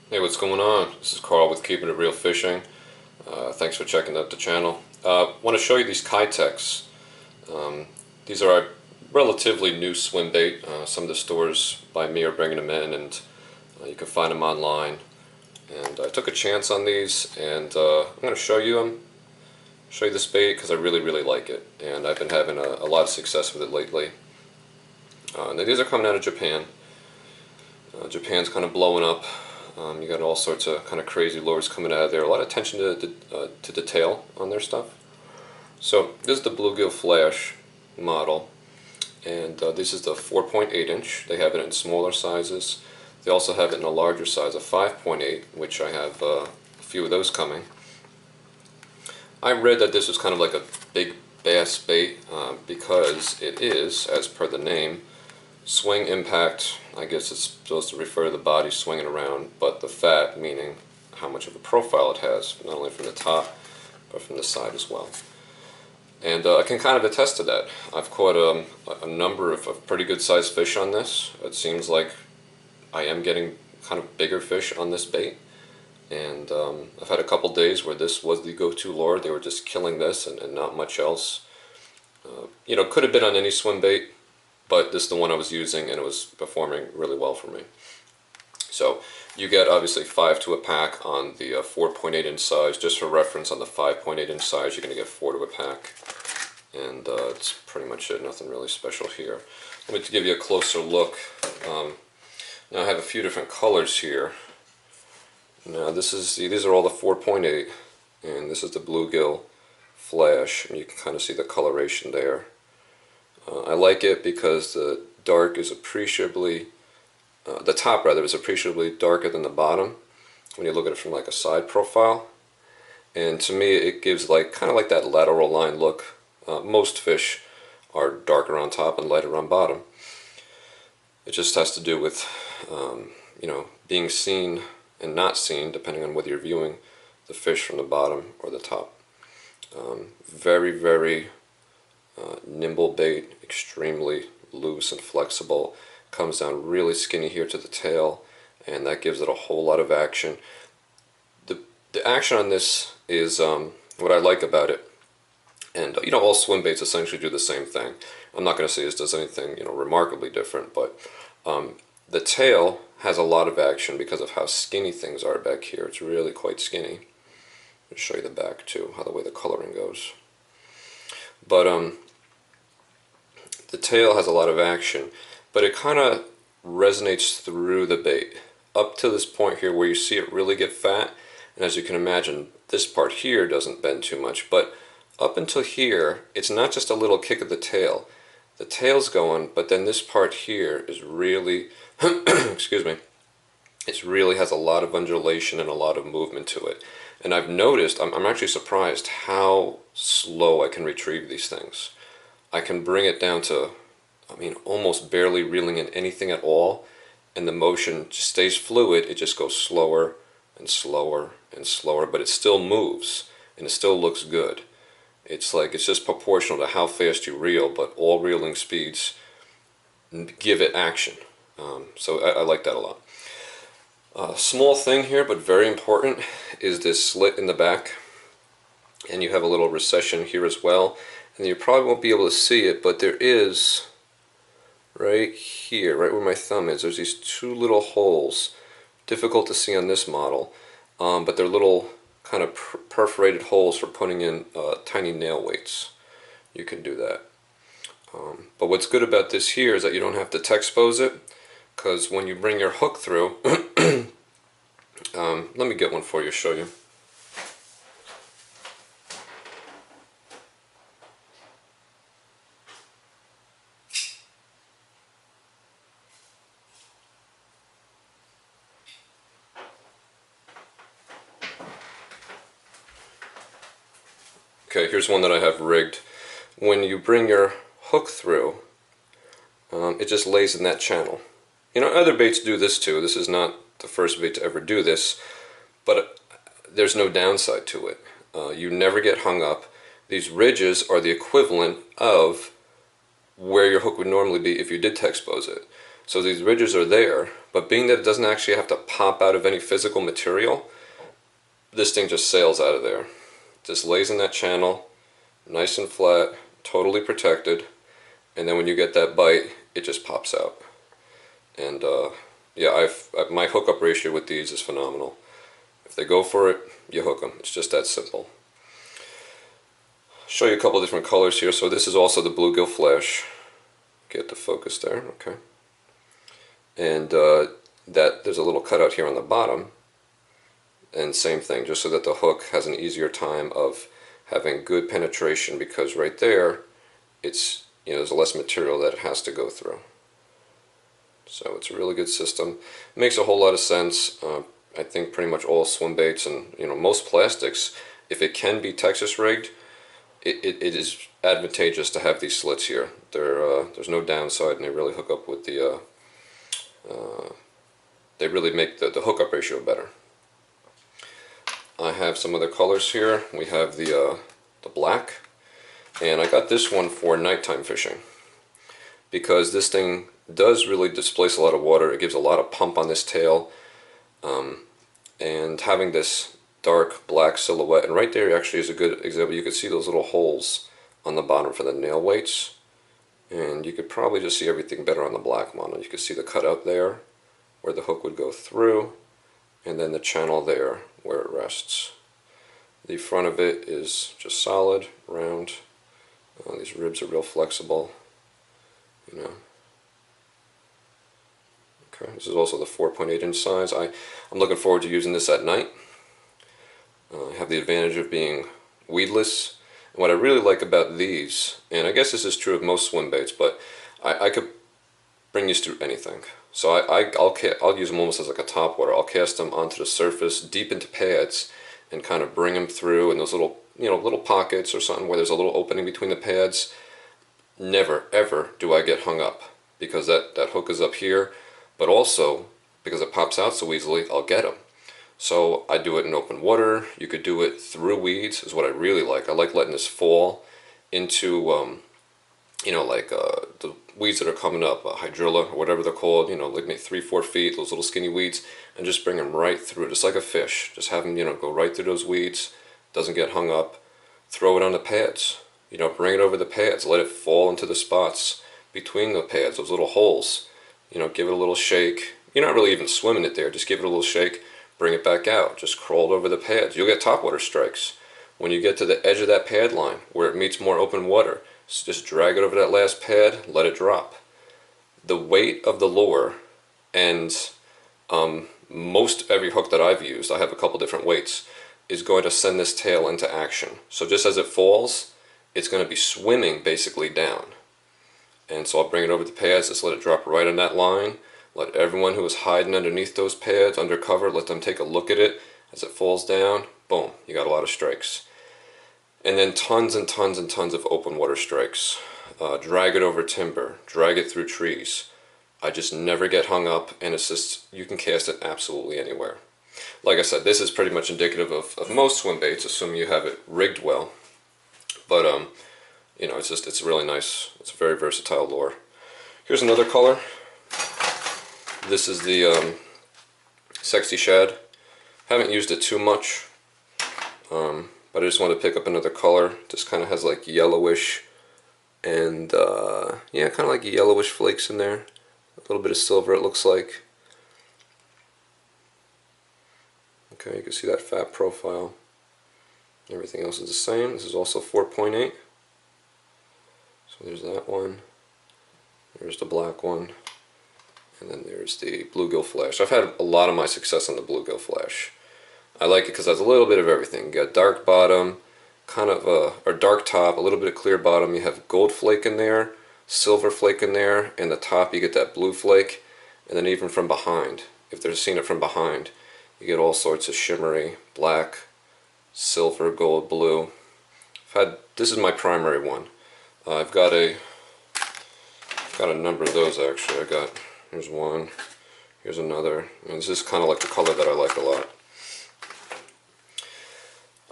Hey, what's going on? This is Carl with Keeping It Real Fishing. Thanks for checking out the channel. Want to show you these Keitechs. These are a relatively new swim bait. Some of the stores by me are bringing them in, and you can find them online. And I took a chance on these, and I'm going to show you them. Show you this bait because I really like it, and I've been having a lot of success with it lately. Now these are coming out of Japan. Japan's kind of blowing up. You got all sorts of kind of crazy lures coming out of there. A lot of attention to detail on their stuff. So this is the Bluegill Flesh model, and this is the 4.8 inch. They have it in smaller sizes. They also have it in a larger size, a 5.8, which I have a few of those coming. I read that this was kind of like a big bass bait because it is, as per the name, Swing Impact. I guess it's supposed to refer to the body swinging around, but the fat meaning how much of a profile it has, not only from the top, but from the side as well. And I can kind of attest to that. I've caught a number of pretty good sized fish on this. It seems like I am getting kind of bigger fish on this bait. And I've had a couple days where this was the go-to lure. They were just killing this and not much else. Could have been on any swim bait, but this is the one I was using, and it was performing really well for me. So you get obviously 5 to a pack on the 4.8 inch size. Just for reference, on the 5.8 inch size, you're going to get 4 to a pack. And it's pretty much it, nothing really special here. Let me give you a closer look. Now I have a few different colors here. Now these are all the 4.8, and this is the Bluegill Flesh, and you can kind of see the coloration there. I like it because the dark is appreciably, the top rather, is appreciably darker than the bottom when you look at it from like a side profile. And to me it gives like kind of like that lateral line look. Most fish are darker on top and lighter on bottom. It just has to do with being seen and not seen, depending on whether you're viewing the fish from the bottom or the top. Very nimble bait, extremely loose and flexible. Comes down really skinny here to the tail, and that gives it a whole lot of action. The action on this is what I like about it. And all swim baits essentially do the same thing. I'm not going to say this does anything remarkably different, but the tail has a lot of action because of how skinny things are back here. It's really quite skinny. I'll show you the back too, how the way the coloring goes. But the tail has a lot of action, but it kind of resonates through the bait up to this point here where you see it really get fat. And as you can imagine, this part here doesn't bend too much, but up until here, it's not just a little kick of the tail. The tail's going, but then this part here is really, excuse me, it really has a lot of undulation and a lot of movement to it. And I've noticed, I'm actually surprised how slow I can retrieve these things. I can bring it down to, almost barely reeling in anything at all, and the motion just stays fluid. It just goes slower and slower and slower, but it still moves, and it still looks good. It's just proportional to how fast you reel, but all reeling speeds give it action. So I like that a lot. Small thing here, but very important, is this slit in the back. And you have a little recession here as well. And you probably won't be able to see it, but there is, right here, right where my thumb is, there's these two little holes. Difficult to see on this model, but they're little kind of perforated holes for putting in tiny nail weights. You can do that. But what's good about this here is that you don't have to T-expose it, because when you bring your hook through, let me get one for you to show you. Okay, here's one that I have rigged. When you bring your hook through, it just lays in that channel. Other baits do this too. This is not the first bait to ever do this, but there's no downside to it. You never get hung up. These ridges are the equivalent of where your hook would normally be if you did T-expose it. So these ridges are there, but being that it doesn't actually have to pop out of any physical material, this thing just sails out of there. Just lays in that channel, nice and flat, totally protected, and then when you get that bite, it just pops out. And yeah, my hookup ratio with these is phenomenal. If they go for it, you hook them. It's just that simple. Show you a couple different colors here. So this is also the Bluegill Flesh. Get the focus there, okay. And that there's a little cutout here on the bottom, and same thing, just so that the hook has an easier time of having good penetration, because right there, it's, you know, there's less material that it has to go through. So it's a really good system. It makes a whole lot of sense. I think pretty much all swim baits and, you know, most plastics, if it can be Texas rigged, it is advantageous to have these slits here. There's no downside, and they really hook up with the they really make the hookup ratio better. I have some other colors here. We have the black, and I got this one for nighttime fishing because this thing does really displace a lot of water. It gives a lot of pump on this tail, and having this dark black silhouette, and right there actually is a good example. You can see those little holes on the bottom for the nail weights, and you could probably just see everything better on the black model. You can see the cutout there where the hook would go through, and then the channel there where it rests. The front of it is just solid, round. These ribs are real flexible, you know. Okay, this is also the 4.8 inch size. I'm looking forward to using this at night. I have the advantage of being weedless. And what I really like about these, and I guess this is true of most swim baits, but I could bring these through anything. So I'll use them almost as like a topwater. I'll cast them onto the surface, deep into pads, and kind of bring them through in those little, you know, little pockets or something where there's a little opening between the pads. Never, ever do I get hung up, because that hook is up here, but also because it pops out so easily, I'll get them. So I do it in open water. You could do it through weeds, is what I really like. I like letting this fall into, you know, like the weeds that are coming up, hydrilla or whatever they're called, you know, like maybe 3-4 feet, those little skinny weeds, and just bring them right through, just like a fish. Just have them, you know, go right through those weeds, doesn't get hung up. Throw it on the pads, you know, bring it over the pads, let it fall into the spots between the pads, those little holes. You know, give it a little shake. You're not really even swimming it there, just give it a little shake. Bring it back out, just crawled over the pads. You'll get topwater strikes. When you get to the edge of that pad line where it meets more open water, just drag it over that last pad, let it drop. The weight of the lure, and most every hook that I've used, I have a couple different weights, is going to send this tail into action. So just as it falls, it's going to be swimming basically down. And so I'll bring it over the pads, just let it drop right on that line. Let everyone who is hiding underneath those pads, under cover, let them take a look at it. As it falls down, boom, you got a lot of strikes. And then tons and tons and tons of open water strikes. Drag it over timber, drag it through trees. I just never get hung up, and it's just, you can cast it absolutely anywhere. Like I said, this is pretty much indicative of most swim baits, assuming you have it rigged well. But, you know, it's really nice. It's a very versatile lure. Here's another color. This is the Sexy Shad. Haven't used it too much, but I just wanted to pick up another color. Just kind of has like yellowish and yeah, kind of like yellowish flakes in there. A little bit of silver, it looks like. Okay, you can see that fat profile. Everything else is the same. This is also 4.8. So there's that one. There's the black one. And then there's the Bluegill Flesh. I've had a lot of my success on the Bluegill Flesh. I like it because it has a little bit of everything. You got dark bottom, kind of or dark top, a little bit of clear bottom. You have gold flake in there, silver flake in there, and the top you get that blue flake. And then even from behind, if they're seeing it from behind, you get all sorts of shimmery black, silver, gold, blue. This is my primary one. I've got a number of those actually. Here's one, here's another, and this is kind of like the color that I like a lot.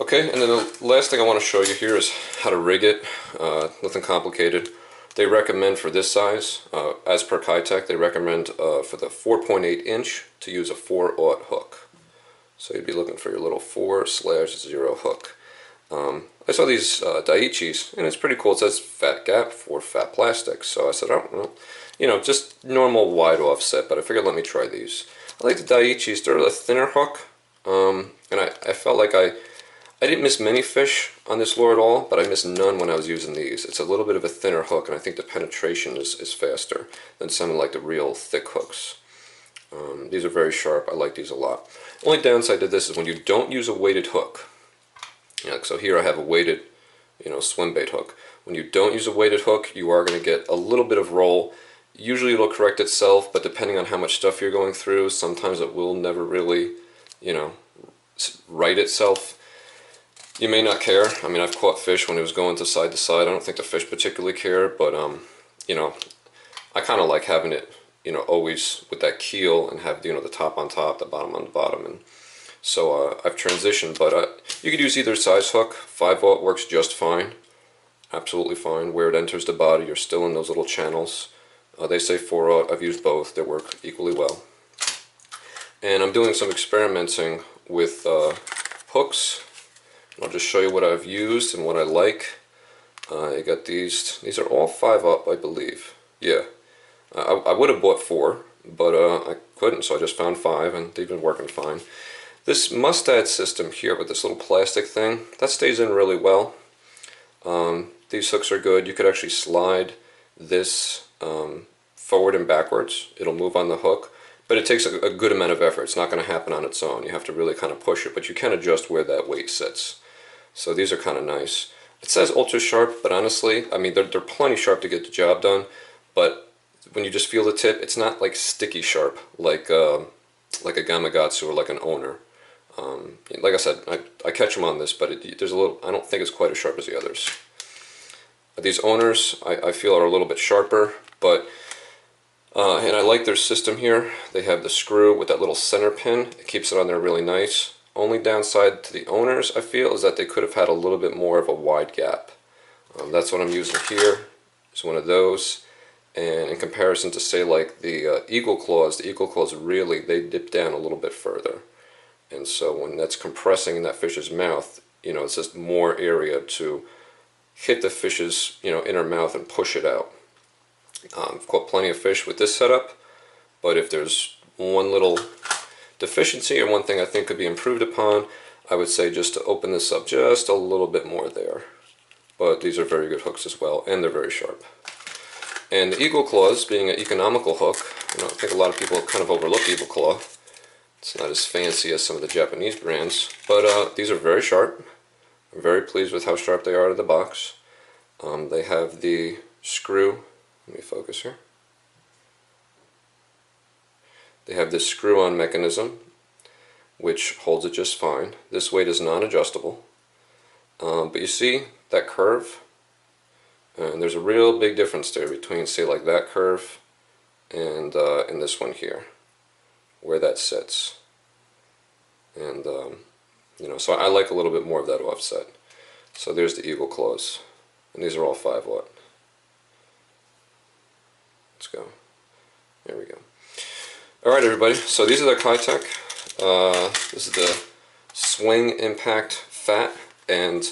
Okay, and then the last thing I want to show you here is how to rig it. Nothing complicated. They recommend for this size, as per Keitech, they recommend for the 4.8 inch to use a 4/0 hook. So you'd be looking for your little 4/0 hook. I saw these Daiichis, and it's pretty cool. It says fat gap for fat plastic. So I said, oh, well, you know, just normal wide offset, but I figured let me try these. I like the Daiichis. They're a thinner hook, and I felt like I didn't miss many fish on this lure at all, but I missed none when I was using these. It's a little bit of a thinner hook, and I think the penetration is faster than some of like the real thick hooks. These are very sharp. I like these a lot. Only downside to this is when you don't use a weighted hook. So here I have a weighted, swim bait hook. When you don't use a weighted hook, you are going to get a little bit of roll. Usually it'll correct itself, but depending on how much stuff you're going through, sometimes it will never really, right itself. You may not care. I mean, I've caught fish when it was going to side. I don't think the fish particularly care, but, I kind of like having it, always with that keel and have, the top on top, the bottom on the bottom. And so I've transitioned, but you could use either size hook. 5/0 works just fine. Absolutely fine. Where it enters the body, you're still in those little channels. They say 4/0. I've used both. They work equally well. And I'm doing some experimenting with hooks. I'll just show you what I've used and what I like. I got these. These are all 5/0, I believe. Yeah. I would have bought 4, but I couldn't, so I just found 5, and they've been working fine. This mustad system here with this little plastic thing, that stays in really well. These hooks are good. You could actually slide this forward and backwards. It'll move on the hook, but it takes a good amount of effort. It's not going to happen on its own. You have to really kind of push it, but you can adjust where that weight sits. So these are kind of nice. It says ultra sharp, but honestly, I mean, they're plenty sharp to get the job done, but when you just feel the tip, it's not like sticky sharp like a Gamakatsu or like an owner. Like I said, I catch them on this, but there's a little. I don't think it's quite as sharp as the others. These owners, I feel, are a little bit sharper, but and I like their system here. They have the screw with that little center pin. It keeps it on there really nice. Only downside to the owners, I feel, is that they could have had a little bit more of a wide gap. That's what I'm using here. It's one of those. And in comparison to, say, like the Eagle Claws really, they dip down a little bit further. And so when that's compressing in that fish's mouth, it's just more area to hit the fish's, inner mouth and push it out. I've caught plenty of fish with this setup, but if there's one little deficiency or one thing I think could be improved upon, I would say just to open this up just a little bit more there. But these are very good hooks as well, and they're very sharp. And the Eagle Claws, being an economical hook, I think a lot of people kind of overlook Eagle Claw. It's not as fancy as some of the Japanese brands, but these are very sharp. I'm very pleased with how sharp they are out of the box. They have the screw. Let me focus here. They have this screw-on mechanism, which holds it just fine. This weight is non-adjustable. But you see that curve? And there's a real big difference there between, say, like that curve and this one here, where that sits. And, so I like a little bit more of that offset. So there's the Eagle Claws. And these are all 5/0. Let's go. There we go. Alright, everybody. So these are the Keitech. This is the Swing Impact FAT. And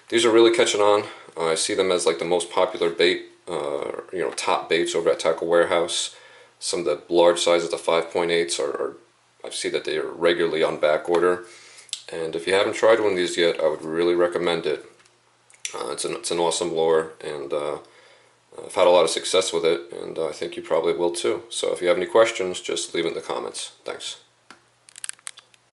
these are really catching on. I see them as like the most popular bait, top baits over at Tackle Warehouse. Some of the large sizes, the 5.8s, I see that they are regularly on back order. And if you haven't tried one of these yet, I would really recommend it. It's an awesome lure, and I've had a lot of success with it, and I think you probably will too. So if you have any questions, just leave it in the comments. Thanks.